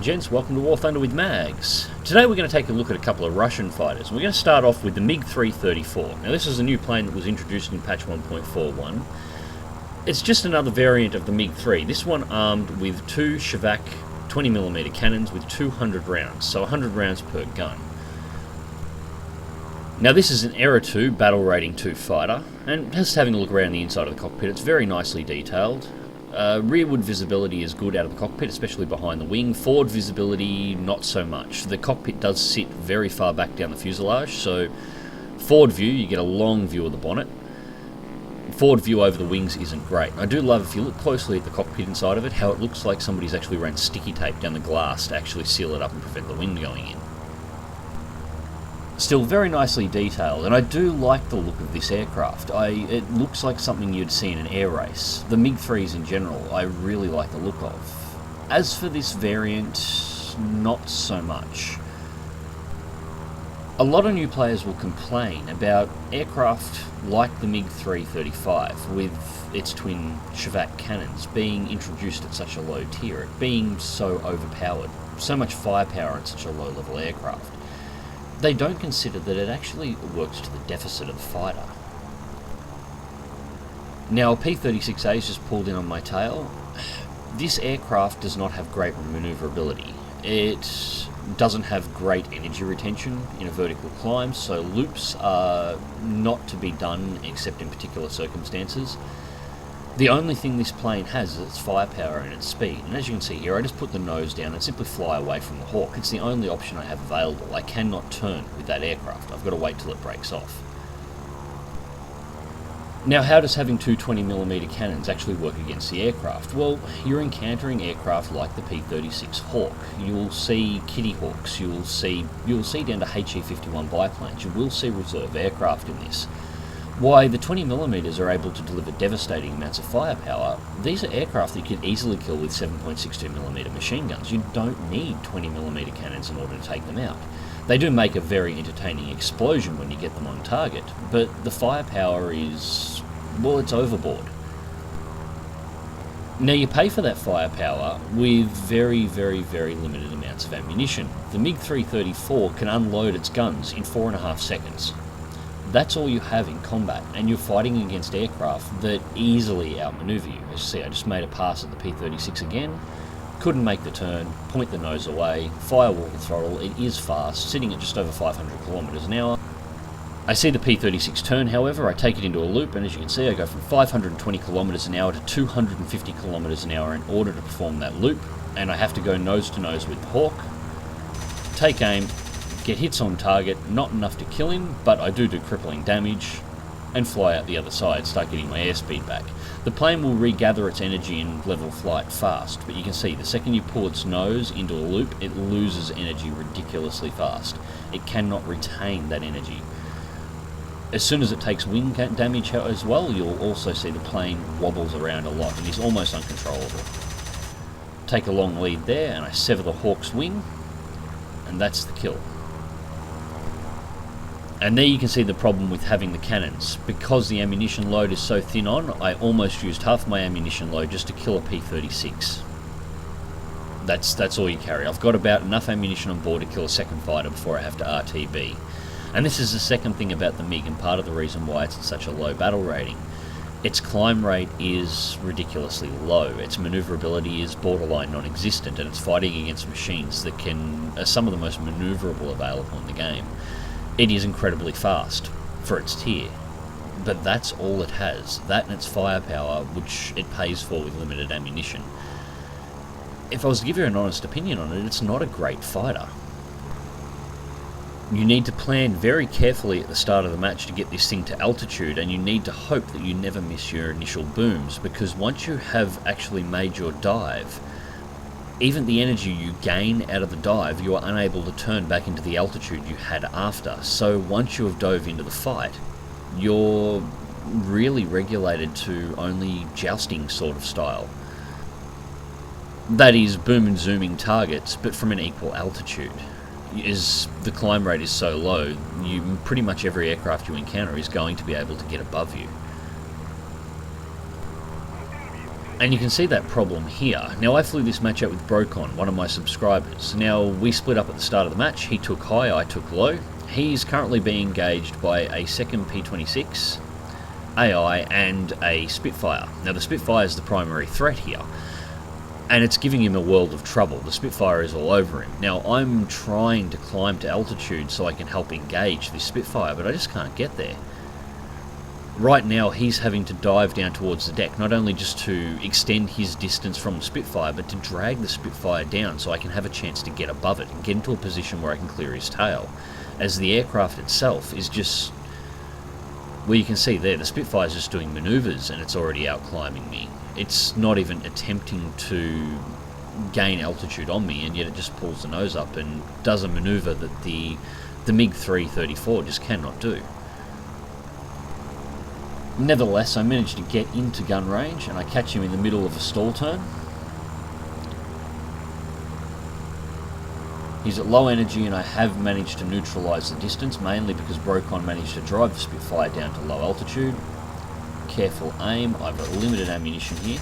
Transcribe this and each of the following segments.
gents, welcome to War Thunder with Mags. Today we're going to take a look at a couple of Russian fighters. We're going to start off with the MiG-3-34. Now this is a new plane that was introduced in patch 1.41. It's just another variant of the MiG-3, this one armed with two Shevak 20mm cannons with 200 rounds, so 100 rounds per gun. Now this is an Era 2 Battle Rating 2 fighter, and just having a look around the inside of the cockpit, it's very nicely detailed. Rearward visibility is good out of the cockpit, especially behind the wing. Forward visibility, not so much. The cockpit does sit very far back down the fuselage, so forward view, you get a long view of the bonnet. Forward view over the wings isn't great. I do love, if you look closely at the cockpit inside of it, how it looks like somebody's actually ran sticky tape down the glass to actually seal it up and prevent the wind going in. Still very nicely detailed, and I do like the look of this aircraft. It looks like something you'd see in an air race. The MiG-3s in general, I really like the look of. As for this variant, not so much. A lot of new players will complain about aircraft like the MiG-3-35 with its twin Shevak cannons being introduced at such a low tier, it being so overpowered, so much firepower in such a low level aircraft. They don't consider that it actually works to the deficit of the fighter. Now, a P-36A is just pulled in on my tail. This aircraft does not have great manoeuvrability. It doesn't have great energy retention in a vertical climb, so loops are not to be done except in particular circumstances. The only thing this plane has is its firepower and its speed, and as you can see here, I just put the nose down and simply fly away from the Hawk. It's the only option I have available. I cannot turn with that aircraft. I've got to wait till it breaks off. Now, how does having two 20mm cannons actually work against the aircraft? Well, you're encountering aircraft like the P-36 Hawk. You'll see Kitty Hawks, you'll see down to HE-51 biplanes, you will see reserve aircraft in this. Why the 20mm are able to deliver devastating amounts of firepower, these are aircraft that you could easily kill with 7.62mm machine guns. You don't need 20mm cannons in order to take them out. They do make a very entertaining explosion when you get them on target, but the firepower is, well, it's overboard. Now you pay for that firepower with very, very, very limited amounts of ammunition. The MiG-3-34 can unload its guns in 4.5 seconds. That's all you have in combat, and you're fighting against aircraft that easily outmaneuver you. As you see, I just made a pass at the P-36 again, couldn't make the turn, point the nose away, firewall the throttle. It is fast, sitting at just over 500 kilometers an hour. I see the P-36 turn, however, I take it into a loop, and as you can see, I go from 520 kilometers an hour to 250 kilometers an hour in order to perform that loop, and I have to go nose to nose with the Hawk, take aim, get hits on target, not enough to kill him, but I do crippling damage, and fly out the other side, start getting my airspeed back. The plane will regather its energy in level flight fast, but you can see the second you pull its nose into a loop, it loses energy ridiculously fast. It cannot retain that energy. As soon as it takes wing damage as well, you'll also see the plane wobbles around a lot and is almost uncontrollable. Take a long lead there, and I sever the Hawk's wing, and that's the kill. And there you can see the problem with having the cannons. Because the ammunition load is so thin on, I almost used half my ammunition load just to kill a P-36. That's all you carry. I've got about enough ammunition on board to kill a second fighter before I have to RTB. And this is the second thing about the MiG, and part of the reason why it's at such a low battle rating. Its climb rate is ridiculously low, its manoeuvrability is borderline non-existent, and it's fighting against machines that are some of the most manoeuvrable available in the game. It is incredibly fast for its tier, but that's all it has. That and its firepower, which it pays for with limited ammunition. If I was to give you an honest opinion on it, it's not a great fighter. You need to plan very carefully at the start of the match to get this thing to altitude, and you need to hope that you never miss your initial booms, because once you have actually made your dive, even the energy you gain out of the dive, you are unable to turn back into the altitude you had after. So once you have dove into the fight, you're really regulated to only jousting sort of style. That is, boom and zooming targets, but from an equal altitude. As the climb rate is so low, pretty much every aircraft you encounter is going to be able to get above you. And you can see that problem here. Now, I flew this match out with Brocon, one of my subscribers. Now, we split up at the start of the match. He took high, I took low. He's currently being engaged by a second P-26, AI, and a Spitfire. Now, the Spitfire is the primary threat here, and it's giving him a world of trouble. The Spitfire is all over him. Now, I'm trying to climb to altitude so I can help engage this Spitfire, but I just can't get there. Right now, he's having to dive down towards the deck, not only just to extend his distance from the Spitfire, but to drag the Spitfire down so I can have a chance to get above it and get into a position where I can clear his tail. As the aircraft itself is just... well, you can see there, the Spitfire's just doing manoeuvres and it's already out climbing me. It's not even attempting to gain altitude on me, and yet it just pulls the nose up and does a manoeuvre that the MiG-3-34 just cannot do. Nevertheless, I managed to get into gun range, and I catch him in the middle of a stall turn. He's at low energy, and I have managed to neutralise the distance, mainly because Brocon managed to drive the Spitfire down to low altitude. Careful aim, I've got limited ammunition here.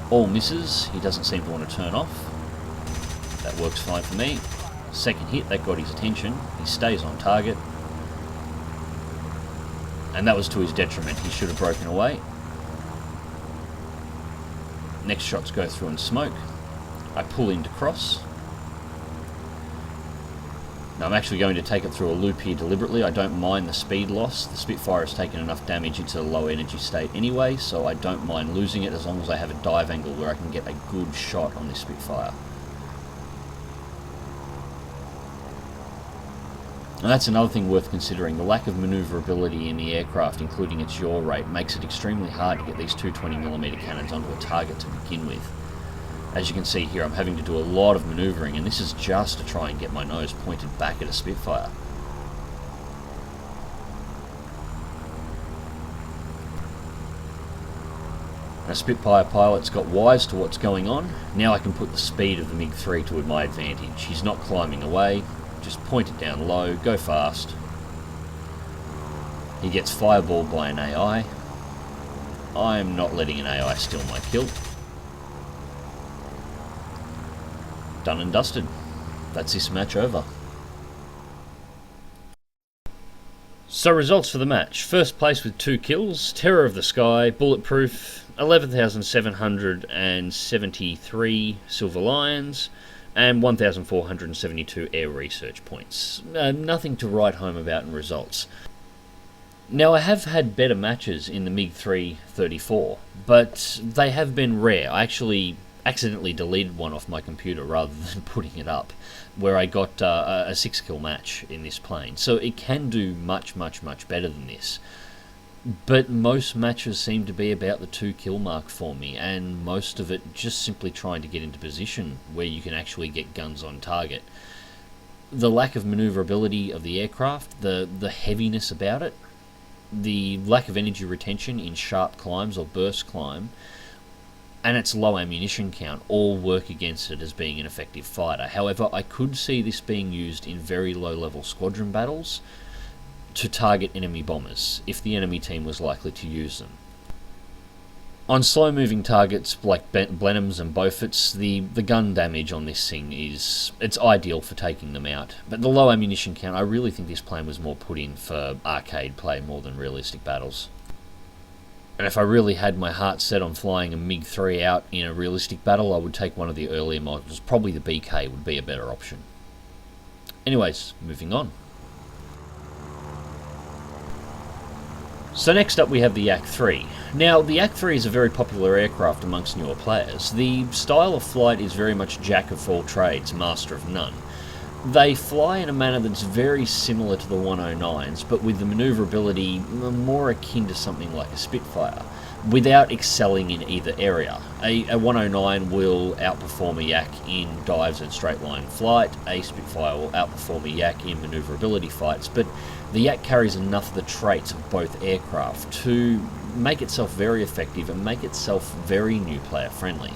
All misses, he doesn't seem to want to turn off. That works fine for me. Second hit, that got his attention. He stays on target. And that was to his detriment. He should have broken away. Next shots go through in smoke. I pull in to cross. Now I'm actually going to take it through a loop here deliberately. I don't mind the speed loss. The Spitfire has taken enough damage into a low energy state anyway, so I don't mind losing it as long as I have a dive angle where I can get a good shot on this Spitfire. And that's another thing worth considering. The lack of manoeuvrability in the aircraft, including its yaw rate, makes it extremely hard to get these 220mm cannons onto a target to begin with. As you can see here, I'm having to do a lot of manoeuvring, and this is just to try and get my nose pointed back at a Spitfire. A Spitfire pilot's got wise to what's going on. Now I can put the speed of the MiG-3 to my advantage. He's not climbing away. Just point it down low, go fast. He gets fireballed by an AI. I'm not letting an AI steal my kill. Done and dusted. That's this match over. So results for the match. First place with 2 kills, Terror of the Sky, Bulletproof, 11,773 Silver Lions, and 1,472 air research points. Nothing to write home about in results. Now, I have had better matches in the MiG-3-34, but they have been rare. I actually accidentally deleted one off my computer rather than putting it up, where I got a 6-kill match in this plane. So it can do much, much, much better than this. But most matches seem to be about the 2-kill mark for me, and most of it just simply trying to get into position where you can actually get guns on target. The lack of manoeuvrability of the aircraft, the heaviness about it, the lack of energy retention in sharp climbs or burst climb, and its low ammunition count all work against it as being an effective fighter. However, I could see this being used in very low-level squadron battles to target enemy bombers, if the enemy team was likely to use them. On slow-moving targets like Blenheims and Beauforts, the gun damage on this thing it's ideal for taking them out. But the low ammunition count, I really think this plane was more put in for arcade play more than realistic battles. And if I really had my heart set on flying a MiG-3 out in a realistic battle, I would take one of the earlier models. Probably the BK would be a better option. Anyways, moving on. So next up we have the Yak-3. Now, the Yak-3 is a very popular aircraft amongst newer players. The style of flight is very much jack of all trades, master of none. They fly in a manner that's very similar to the 109s, but with the manoeuvrability more akin to something like a Spitfire, without excelling in either area. A 109 will outperform a Yak in dives and straight line flight, a Spitfire will outperform a Yak in manoeuvrability fights, but the Yak carries enough of the traits of both aircraft to make itself very effective and make itself very new player friendly.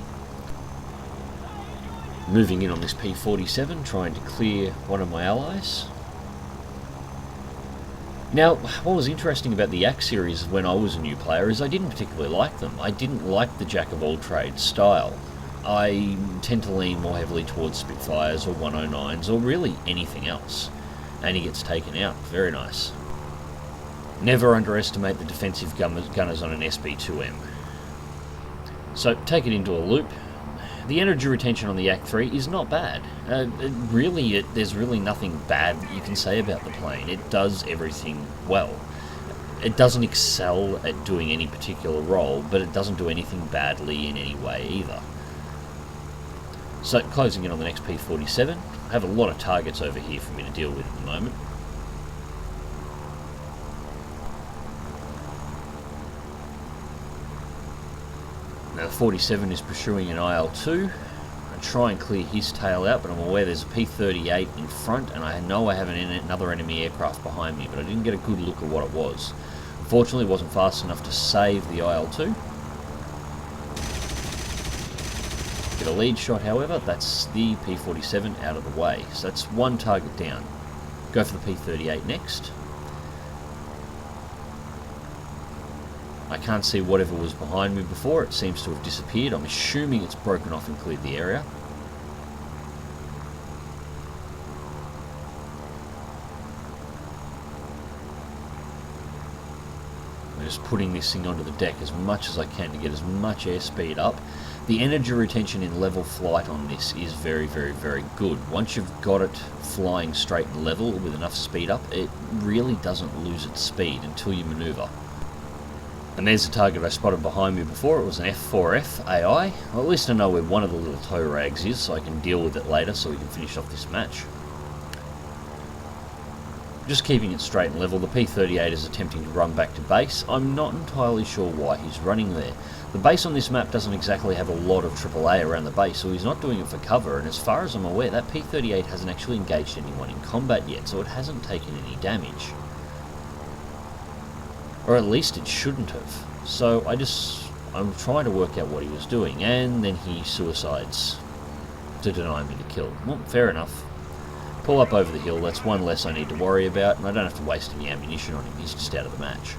Moving in on this P-47, trying to clear one of my allies. Now, what was interesting about the Yak series when I was a new player is I didn't particularly like them. I didn't like the jack-of-all-trades style. I tend to lean more heavily towards Spitfires or 109s or really anything else. And he gets taken out. Very nice. Never underestimate the defensive gunners on an SB2M. So, take it into a loop. The energy retention on the Yak-3 is not bad. There's really nothing bad you can say about the plane. It does everything well. It doesn't excel at doing any particular role, but it doesn't do anything badly in any way either. So, closing in on the next P-47. I have a lot of targets over here for me to deal with at the moment. Now, the 47 is pursuing an IL-2. I try and clear his tail out, but I'm aware there's a P-38 in front, and I know I have another enemy aircraft behind me, but I didn't get a good look at what it was. Unfortunately, it wasn't fast enough to save the IL-2. Get a lead shot, however. That's the P-47 out of the way. So that's one target down. Go for the P-38 next. I can't see whatever was behind me before. It seems to have disappeared. I'm assuming it's broken off and cleared the area. I'm just putting this thing onto the deck as much as I can to get as much airspeed up. The energy retention in level flight on this is very, very, very good. Once you've got it flying straight and level with enough speed up, it really doesn't lose its speed until you maneuver. And there's the target I spotted behind me before. It was an F4F AI. Well, at least I know where one of the little tow rags is, so I can deal with it later so we can finish off this match. Just keeping it straight and level, the P-38 is attempting to run back to base. I'm not entirely sure why he's running there. The base on this map doesn't exactly have a lot of AAA around the base, so he's not doing it for cover, and as far as I'm aware, that P-38 hasn't actually engaged anyone in combat yet, so it hasn't taken any damage. Or at least it shouldn't have. So I'm trying to work out what he was doing, and then he suicides to deny me the kill. Well, fair enough. Pull up over the hill, that's one less I need to worry about, and I don't have to waste any ammunition on him, he's just out of the match.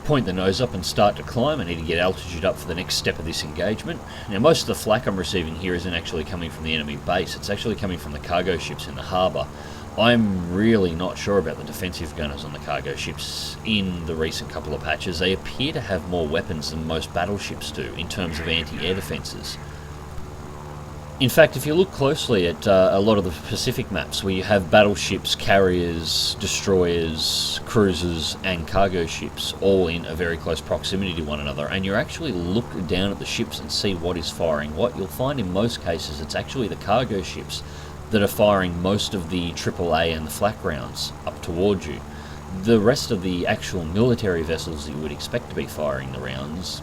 Point the nose up and start to climb. I need to get altitude up for the next step of this engagement. Now, most of the flak I'm receiving here isn't actually coming from the enemy base, it's actually coming from the cargo ships in the harbour. I'm really not sure about the defensive gunners on the cargo ships in the recent couple of patches. They appear to have more weapons than most battleships do in terms of anti-air defences. In fact, if you look closely at a lot of the Pacific maps where you have battleships, carriers, destroyers, cruisers and cargo ships all in a very close proximity to one another, and you actually look down at the ships and see what is firing what, you'll find in most cases it's actually the cargo ships that are firing most of the AAA and the flak rounds up towards you. The rest of the actual military vessels that you would expect to be firing the rounds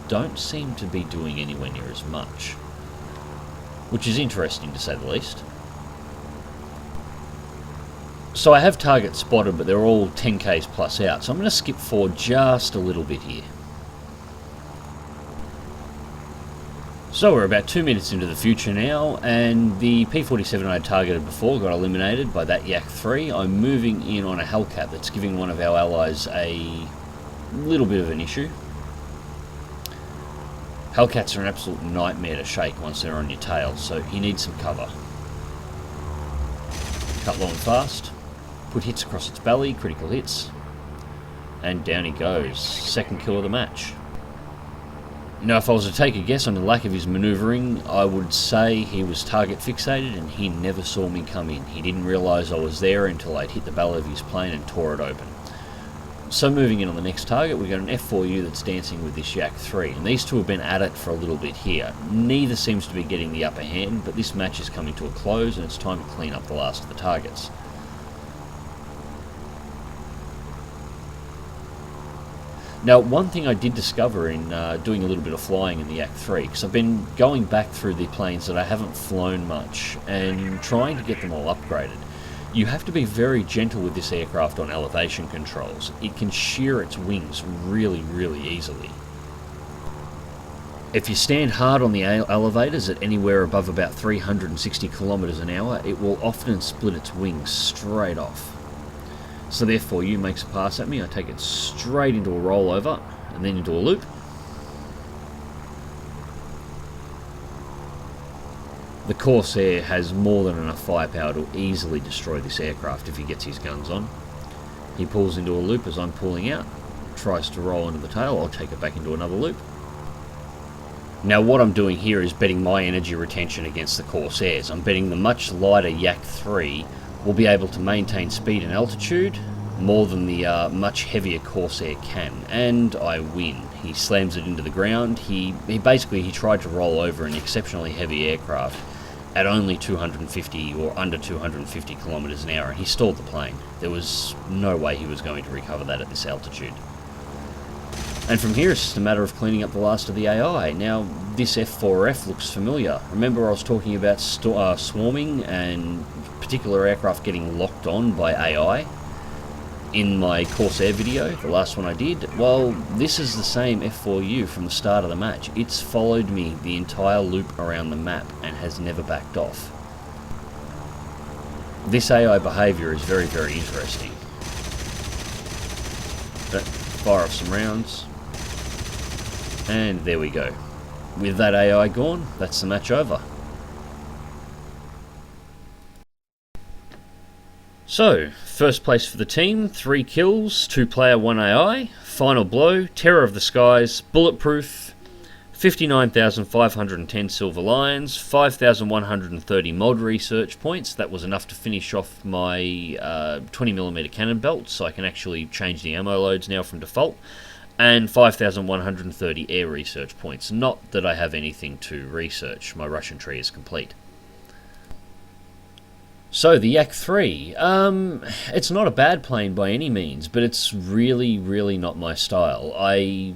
don't seem to be doing anywhere near as much, which is interesting to say the least. So I have targets spotted, but they're all 10k's plus out, so I'm going to skip forward just a little bit here. So we're about 2 minutes into the future now, and the P-47 I had targeted before got eliminated by that Yak-3. I'm moving in on a Hellcat that's giving one of our allies a little bit of an issue. Hellcats are an absolute nightmare to shake once they're on your tail, so he needs some cover. Cut low and fast, put hits across its belly, critical hits, and down he goes. Second kill of the match. Now, if I was to take a guess on the lack of his manoeuvring, I would say he was target fixated and he never saw me come in. He didn't realise I was there until I'd hit the belly of his plane and tore it open. So moving in on the next target, we've got an F4U that's dancing with this Yak-3, and these two have been at it for a little bit here. Neither seems to be getting the upper hand, but this match is coming to a close and it's time to clean up the last of the targets. Now, one thing I did discover in doing a little bit of flying in the Yak-3, because I've been going back through the planes that I haven't flown much and trying to get them all upgraded. You have to be very gentle with this aircraft on elevation controls. It can shear its wings really, really easily. If you stand hard on the elevators at anywhere above about 360 kilometers an hour, it will often split its wings straight off. So therefore, you makes a pass at me, I take it straight into a rollover, and then into a loop. The Corsair has more than enough firepower to easily destroy this aircraft if he gets his guns on. He pulls into a loop as I'm pulling out, tries to roll into the tail, I'll take it back into another loop. Now what I'm doing here is betting my energy retention against the Corsairs. I'm betting the much lighter Yak-3 will be able to maintain speed and altitude more than the much heavier Corsair can, and I win. He slams it into the ground. He tried to roll over an exceptionally heavy aircraft at only 250 or under 250 kilometers an hour, and he stalled the plane. There was no way he was going to recover that at this altitude. And from here, it's just a matter of cleaning up the last of the AI. Now, this F4F looks familiar. Remember I was talking about swarming and particular aircraft getting locked on by AI in my Corsair video, the last one I did? Well, this is the same F4U from the start of the match. It's followed me the entire loop around the map and has never backed off. This AI behaviour is very, very interesting. But fire off some rounds. And there we go. With that AI gone, that's the match over. So, first place for the team, 3 kills, 2 player, 1 AI, final blow, terror of the skies, bulletproof, 59,510 silver lions, 5,130 mod research points. That was enough to finish off my 20mm cannon belt, so I can actually change the ammo loads now from default, and 5,130 air research points. Not that I have anything to research, my Russian tree is complete. So, the Yak-3, it's not a bad plane by any means, but it's really, really not my style. I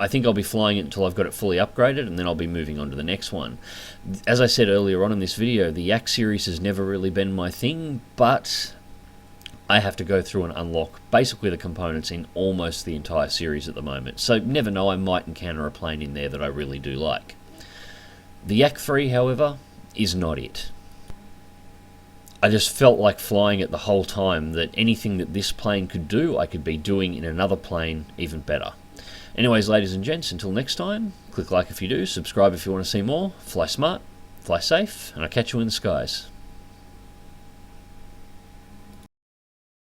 think I'll be flying it until I've got it fully upgraded, and then I'll be moving on to the next one. As I said earlier on in this video, the Yak series has never really been my thing, but I have to go through and unlock basically the components in almost the entire series at the moment. So, never know, I might encounter a plane in there that I really do like. The Yak-3, however, is not it. I just felt like flying it the whole time, that anything that this plane could do, I could be doing in another plane even better. Anyways, ladies and gents, until next time, click like if you do, subscribe if you want to see more, fly smart, fly safe, and I'll catch you in the skies.